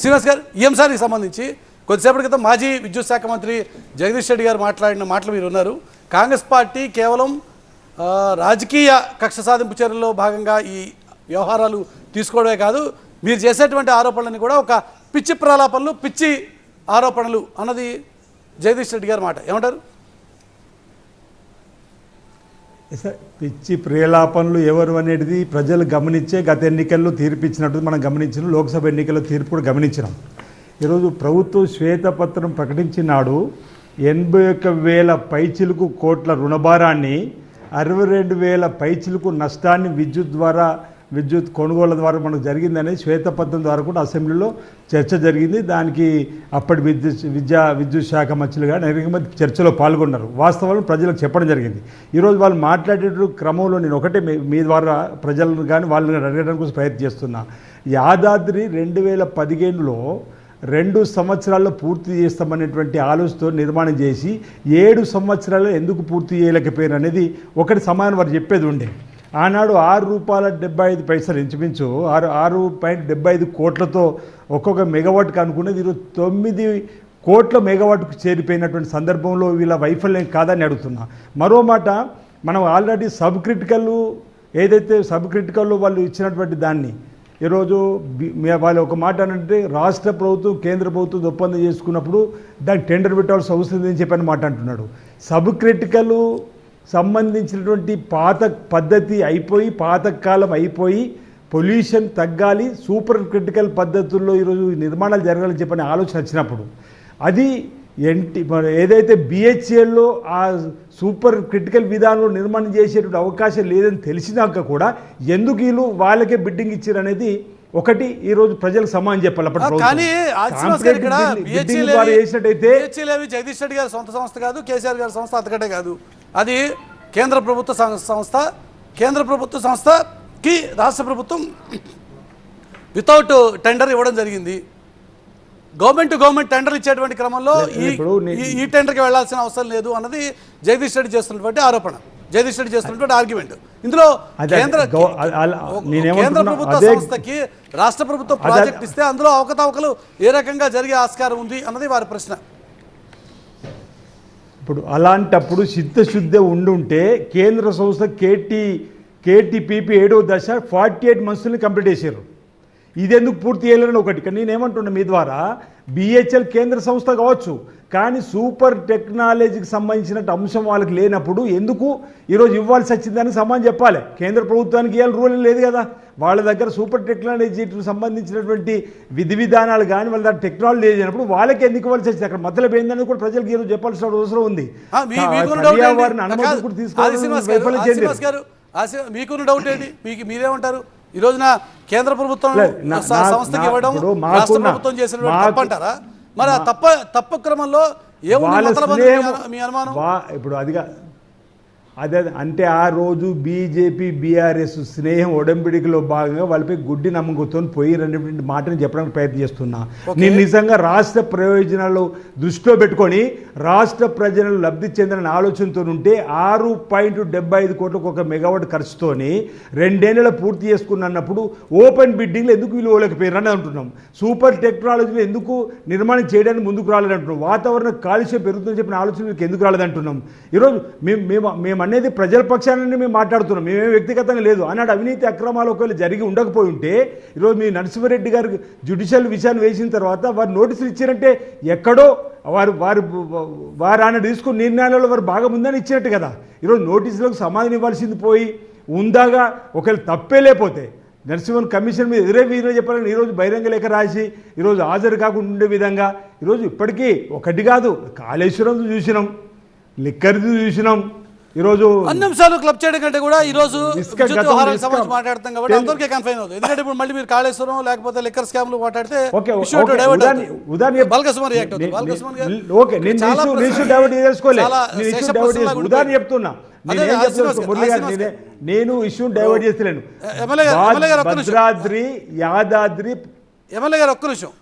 శ్రీనివాస్ గారు ఈ అంశానికి సంబంధించి కొద్దిసేపటి క్రితం మాజీ విద్యుత్ శాఖ మంత్రి జగదీష్ రెడ్డి గారు మాట్లాడిన మాటలు మీరు ఉన్నారు. కాంగ్రెస్ పార్టీ కేవలం రాజకీయ కక్ష సాధింపు చర్యల్లో భాగంగా ఈ వ్యవహారాలు తీసుకోవడమే కాదు, మీరు చేసేటువంటి ఆరోపణలని కూడా ఒక పిచ్చి ప్రలాపనలు, పిచ్చి ఆరోపణలు అన్నది జగదీష్ రెడ్డి గారి మాట. ఏమంటారు? పిచ్చి ప్రేలాపనలు ఎవరు అనేది ప్రజలు గమనించే గత ఎన్నికల్లో తీర్పిచ్చినట్టు మనం గమనించినాం. లోక్సభ ఎన్నికల్లో తీర్పు కూడా గమనించినాం. ఈరోజు ప్రభుత్వం శ్వేతపత్రం ప్రకటించినాడు 81,000 పైచిలుకు కోట్ల రుణభారాన్ని, 62,000 పైచిలుకు నష్టాన్ని విద్యుత్ కొనుగోళ్ల ద్వారా మనకు జరిగిందనేది శ్వేతపత్రం ద్వారా కూడా అసెంబ్లీలో చర్చ జరిగింది. దానికి అప్పటి విద్యుత్ శాఖ మంత్రులుగా అనేక మంది చర్చలో పాల్గొన్నారు. వాస్తవాలను ప్రజలకు చెప్పడం జరిగింది. ఈరోజు వాళ్ళు మాట్లాడే క్రమంలో నేను ఒకటే మీ ద్వారా ప్రజలను కానీ వాళ్ళని అడగడానికి కోసం ప్రయత్నం చేస్తున్నా. యాదాద్రి 2015లో 2 సంవత్సరాల్లో పూర్తి చేస్తామనేటువంటి ఆలోచనతో నిర్మాణం చేసి 7 సంవత్సరాల్లో ఎందుకు పూర్తి చేయలేకపోయారు అనేది ఒకటి సమాధానం వారు చెప్పేది ఉండే. ఆనాడు ₹6.75 ఇంచుమించు 6.75 కోట్లతో ఒక్కొక్క మెగావాట్కి అనుకునేది ఈరోజు 9 కోట్ల మెగావాట్కు చేరిపోయినటువంటి సందర్భంలో వీళ్ళ వైఫల్యం కాదని అడుగుతున్నా. మరో మాట, మనం ఆల్రెడీ సబ్ క్రిటికల్లో వాళ్ళు ఇచ్చినటువంటి దాన్ని ఈరోజు వాళ్ళు ఒక మాట అంటే రాష్ట్ర ప్రభుత్వం కేంద్ర ప్రభుత్వం ఒప్పందం చేసుకున్నప్పుడు దానికి టెండర్ పెట్టాల్సిన అవసరం లేదని చెప్పని మాట అంటున్నాడు. సబ్ క్రిటికల్ సంబంధించినటువంటి పాత పద్ధతి అయిపోయి, పాతకాలం అయిపోయి, పొల్యూషన్ తగ్గాలి, సూపర్ క్రిటికల్ పద్ధతుల్లో ఈరోజు నిర్మాణాలు జరగాలని చెప్పని ఆలోచన వచ్చినప్పుడు అది ఏదైతే బిహెచ్ఎల్లో ఆ సూపర్ క్రిటికల్ విధానంలో నిర్మాణం చేసేటువంటి అవకాశం లేదని తెలిసినాక కూడా ఎందుకు వీళ్ళు వాళ్ళకే బిడ్డింగ్ ఇచ్చారు అనేది ఒకటి ఈరోజు ప్రజలకు సమానం చెప్పాలి. జగదీష్ రెడ్డి గారి సొంత సంస్థ కాదు, కేసీఆర్ గారి సంస్థ అంతకంటే కాదు. అది కేంద్ర ప్రభుత్వ సంస్థ. కేంద్ర ప్రభుత్వ సంస్థకి రాష్ట్ర ప్రభుత్వం వితౌట్ టెండర్ ఇవ్వడం జరిగింది. గవర్నమెంట్ టెండర్ ఇచ్చేటువంటి క్రమంలో ఈ టెండర్కి వెళ్లాల్సిన అవసరం లేదు అన్నది జగదీష్ రెడ్డి చేస్తున్నటువంటి ఆరోపణ, జగదీష్ రెడ్డి చేస్తున్నటువంటి ఆర్గ్యుమెంట్. ఇందులో కేంద్ర ప్రభుత్వ సంస్థకి రాష్ట్ర ప్రభుత్వం ప్రాజెక్ట్ ఇస్తే అందులో అవకతవకలు ఏ రకంగా జరిగే ఆస్కారం ఉంది అన్నది వారి ప్రశ్న. ఇప్పుడు అలాంటప్పుడు చిత్తశుద్ధి ఉండుంటే కేంద్ర సంస్థ కేటీపీపీ 7వ దశ 48 మంత్స్ని కంప్లీట్ చేశారు. ఇదెందుకు పూర్తి చేయలేని ఒకటి. కానీ నేనేమంటున్నా మీ ద్వారా, బిహెచ్ఎల్ కేంద్ర సంస్థ కావచ్చు, కానీ సూపర్ టెక్నాలజీకి సంబంధించిన అంశం వాళ్ళకి లేనప్పుడు ఎందుకు ఈరోజు ఇవ్వాల్సి వచ్చిందని సమానం చెప్పాలి. కేంద్ర ప్రభుత్వానికి ఇవ్వాలి రూల్ లేదు కదా. వాళ్ళ దగ్గర సూపర్ టెక్నాలజీకి సంబంధించినటువంటి విధి విధానాలు కానీ వాళ్ళ దగ్గర టెక్నాలజీ లేనప్పుడు వాళ్ళకి ఎందుకు ఇవ్వాల్సి వచ్చింది, అక్కడ మద్దతు పోయిందని కూడా ప్రజలకు ఈరోజు చెప్పాల్సిన అవసరం ఉంది. మీకున్న డౌట్ ఏంటి? మీరేమంటారు? ఈ రోజున కేంద్ర ప్రభుత్వం సంస్థకి ఇవ్వడం రాష్ట్ర ప్రభుత్వం చేసినటువంటి తప్పంటారా? మరి ఆ తప్పు క్రమంలో ఏముంది మీ అనుమానం? ఇప్పుడు అదే అంటే ఆ రోజు బీజేపీ బీఆర్ఎస్ స్నేహం ఒడంబడికలో భాగంగా వాళ్ళపై గుడ్డి నమ్మకంతో పోయినటువంటి మాటని చెప్పడానికి ప్రయత్నం చేస్తున్నా. నేను నిజంగా రాష్ట్ర ప్రయోజనాలు దృష్టిలో పెట్టుకొని రాష్ట్ర ప్రజలను లబ్ధి చెందిన ఆలోచనతో ఉంటే 6.75 కోట్లకు ఒక మెగావాట్ ఖర్చుతోని 2 ఏళ్లలో పూర్తి చేసుకున్నప్పుడు ఓపెన్ బిడ్డింగ్లు ఎందుకు విలువలేకపోయారని అంటున్నాం. సూపర్ టెక్నాలజీలు ఎందుకు నిర్మాణం చేయడానికి ముందుకు రాలేదంటున్నాం. వాతావరణ కాలుష్యం పెరుగుతుందని చెప్పిన ఆలోచనలకు ఎందుకు రాలేదంటున్నాం. ఈరోజు మేము అనేది ప్రజల పక్షాన్ని మేము మాట్లాడుతున్నాం, మేమే వ్యక్తిగతంగా లేదు. ఆనాడు అవినీతి అక్రమాలు ఒకవేళ జరిగి ఉండకపోయి ఉంటే ఈరోజు మీ నరసింహారెడ్డి గారికి జ్యుడిషియల్ విషయాన్ని వేసిన తర్వాత వారు నోటీసులు ఇచ్చారంటే ఎక్కడో వారు ఆయన తీసుకున్న నిర్ణయాలలో వారు భాగం ఉందని ఇచ్చినట్టు కదా. ఈరోజు నోటీసులకు సమాధానం ఇవ్వాల్సింది పోయి ఉందాగా ఒకవేళ తప్పే లేకపోతే నరసింహన్ కమిషన్ మీద వీరే చెప్పాలని ఈరోజు బహిరంగ లేఖ రాసి ఈరోజు హాజరు కాకుండా ఉండే విధంగా ఈరోజు ఇప్పటికీ ఒకటి కాదు, కాళేశ్వరం చూసినాం, లిక్కర్ది చూసినాం. ఈరోజు అన్ని అంశాలు క్లబ్ చేయడం కంటే కూడా ఈరోజు మాట్లాడతాం కాబట్టి అందరికీ కన్ఫైన్ అవుతుంది. ఎందుకంటే ఇప్పుడు మళ్ళీ మీరు కాళేశ్వరం లేకపోతే లిక్కర్ స్కామ్లు మాట్లాడితే నేను ఇష్యూ డైవర్ట్ చేస్తలేను. భద్రాద్రి యాదాద్రి ఎమ్మెల్యే గారు ఒక్క నిమిషం